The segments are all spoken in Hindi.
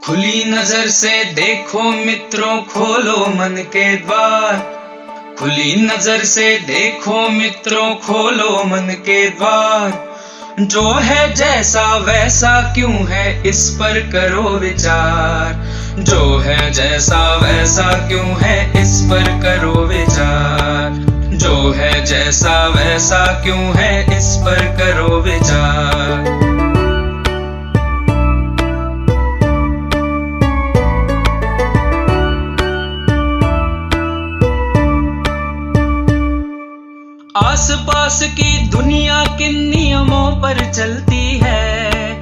खुली नजर से देखो मित्रों, खोलो मन के द्वार। खुली नजर से देखो मित्रों, खोलो मन के द्वार। जो है जैसा वैसा क्यों है, इस पर करो विचार। जो है जैसा वैसा क्यों है, इस पर करो विचार। जो है जैसा वैसा क्यों है, इस पर करो विचार। आसपास की दुनिया किन नियमों पर चलती है,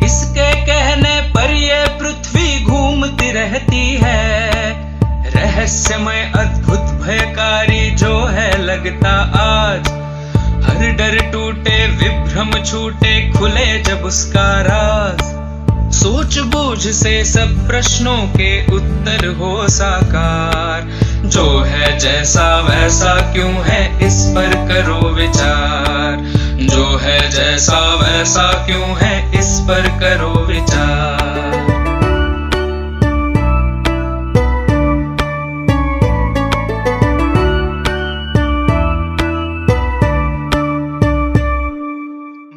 इसके कहने पर ये पृथ्वी घूमती रहती है। रहस्यमय अद्भुत भयकारी जो है लगता आज, हर डर टूटे विभ्रम छूटे खुले जब उसका राज। सूझबूझ से सब प्रश्नों के उत्तर हो साकार। जो है जैसा वैसा क्यों है, इस पर करो विचार। जो है जैसा वैसा क्यों है, इस पर करो विचार।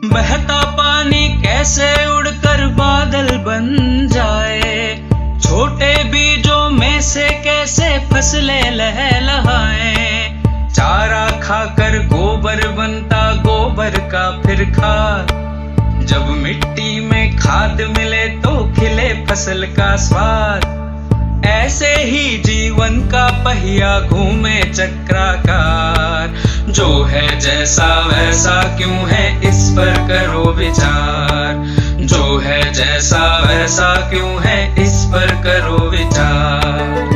बहता पानी कैसे उड़कर बादल बन जाए, छोटे बीजों में से कैसे फसलें लहलहाएं। चारा खाकर गोबर बनता गोबर का फिर खाद, जब मिट्टी में खाद मिले तो खिले फसल का स्वाद। ऐसे ही जीवन का पहिया घूमे चक्राकार। जो है जैसा वैसा क्यों है, इस पर करो विचार। जो है जैसा वैसा क्यों है, इस पर करो विचार।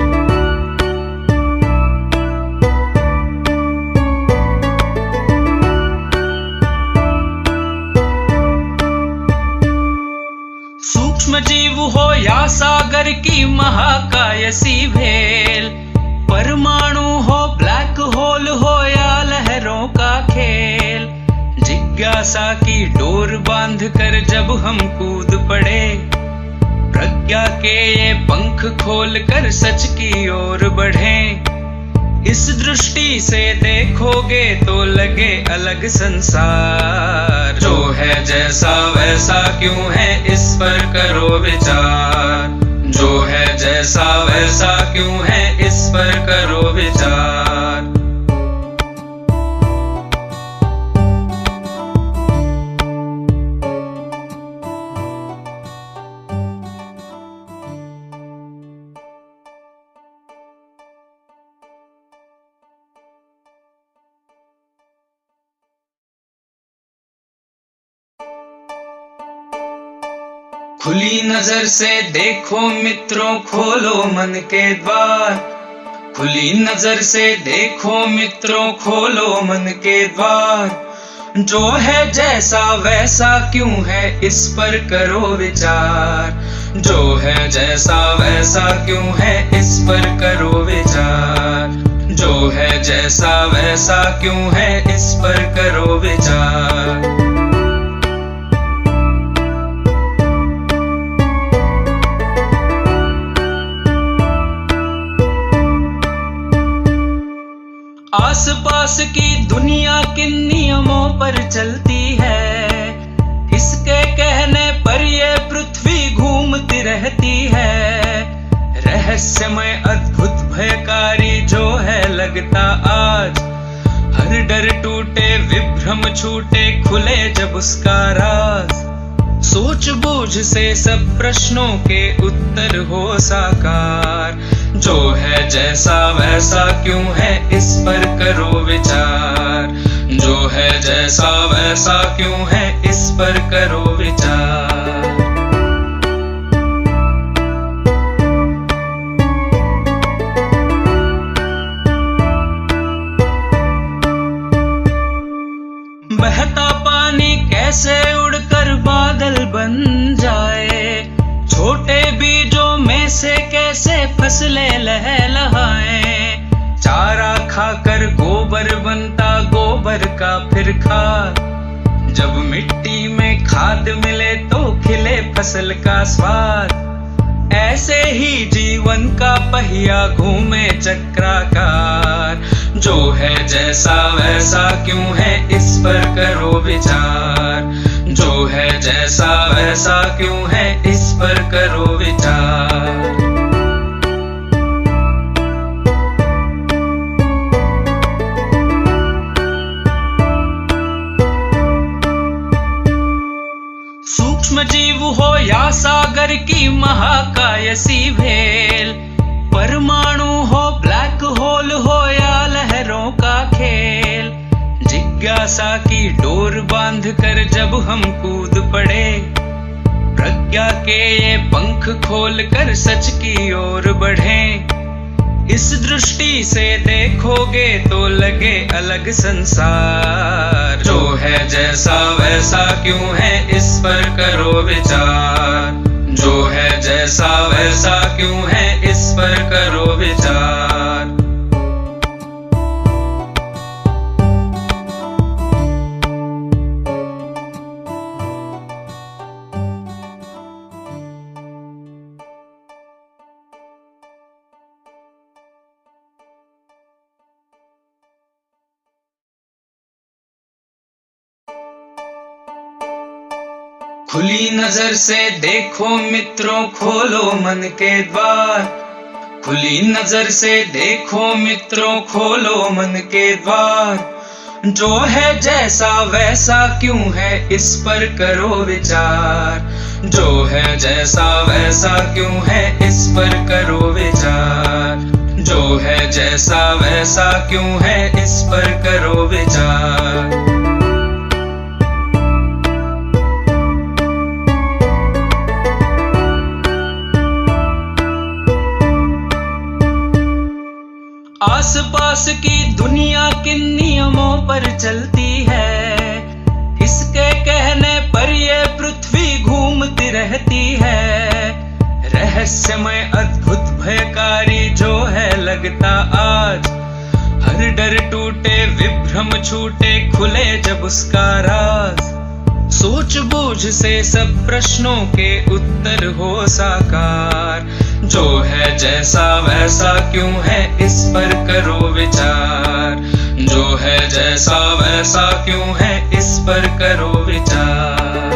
सूक्ष्म जीव हो या सागर की महाकाय सी भेल, परमाणु हो ब्लैक होल हो या लहरों का खेल। जिज्ञासा की डोर बांध कर जब हम कूद पड़े, प्रज्ञा के ये पंख खोल कर सच की ओर बढ़े। इस दृष्टि से देखोगे तो लगे अलग संसार। जो है जैसा वैसा क्यों है, इस पर करो विचार। जो है जैसा वैसा क्यों है, इस पर करो विचार। खुली नजर से देखो मित्रों, खोलो मन के द्वार। खुली नजर से देखो मित्रों, खोलो मन के द्वार। जो है जैसा वैसा क्यों है, इस पर करो विचार। जो है जैसा वैसा क्यों है, इस पर करो विचार। जो है जैसा वैसा क्यों है, इस पर करो विचार। आसपास की दुनिया किन नियमों पर चलती है, इसके कहने पर ये पृथ्वी घूमती रहती है। रहस्यमय अद्भुत भयकारी जो है लगता आज, हर डर टूटे विभ्रम छूटे खुले जब उसका राज। सूझबूझ से सब प्रश्नों के उत्तर हो साकार। जो है जैसा वैसा क्यों है, इस पर करो विचार। जो है जैसा वैसा क्यों है, इस पर करो विचार। बहता पानी कैसे उड़कर बादल बन जाए, छोटे बीजों में से कैसे फसलें लहलहाएं। चारा खाकर गोबर बनता गोबर का फिर खाद, जब मिट्टी में खाद मिले तो खिले फसल का स्वाद। ऐसे ही जीवन का पहिया घूमे चक्राकार। जो है जैसा वैसा क्यों है, इस पर करो विचार। जो है जैसा वैसा क्यों है, इस पर करो विचार। सूक्ष्म जीव हो या सागर की महाकायसी भेल, परमाणु हो ब्लैक होल हो या लहरों का खेल, जिज्ञासा की डोर बांध कर जब हम कूद पड़े, प्रज्ञा के ये पंख खोल कर सच की ओर बढ़े। इस दृष्टि से देखोगे तो लगे अलग संसार। जो है जैसा वैसा क्यों है, इस पर करो विचार। जो है जैसा वैसा क्यों है, इस पर करो विचार। खुली नजर से देखो मित्रों, खोलो मन के द्वार। खुली नजर से देखो मित्रों, खोलो मन के द्वार। जो है जैसा वैसा क्यों है, इस पर करो विचार। जो है जैसा वैसा क्यों है, इस पर करो विचार। जो है जैसा वैसा क्यों है, इस पर करो विचार। आसपास की दुनिया किन नियमों पर चलती है, इसके कहने पर ये पृथ्वी घूमती रहती है। रहस्यमय अद्भुत भयकारी जो है लगता आज, हर डर टूटे विभ्रम छूटे खुले जब उसका राज। सोच बूझ से सब प्रश्नों के उत्तर हो साकार। जो है जैसा वैसा क्यों है, इस पर करो विचार। जो है जैसा वैसा क्यों है, इस पर करो विचार।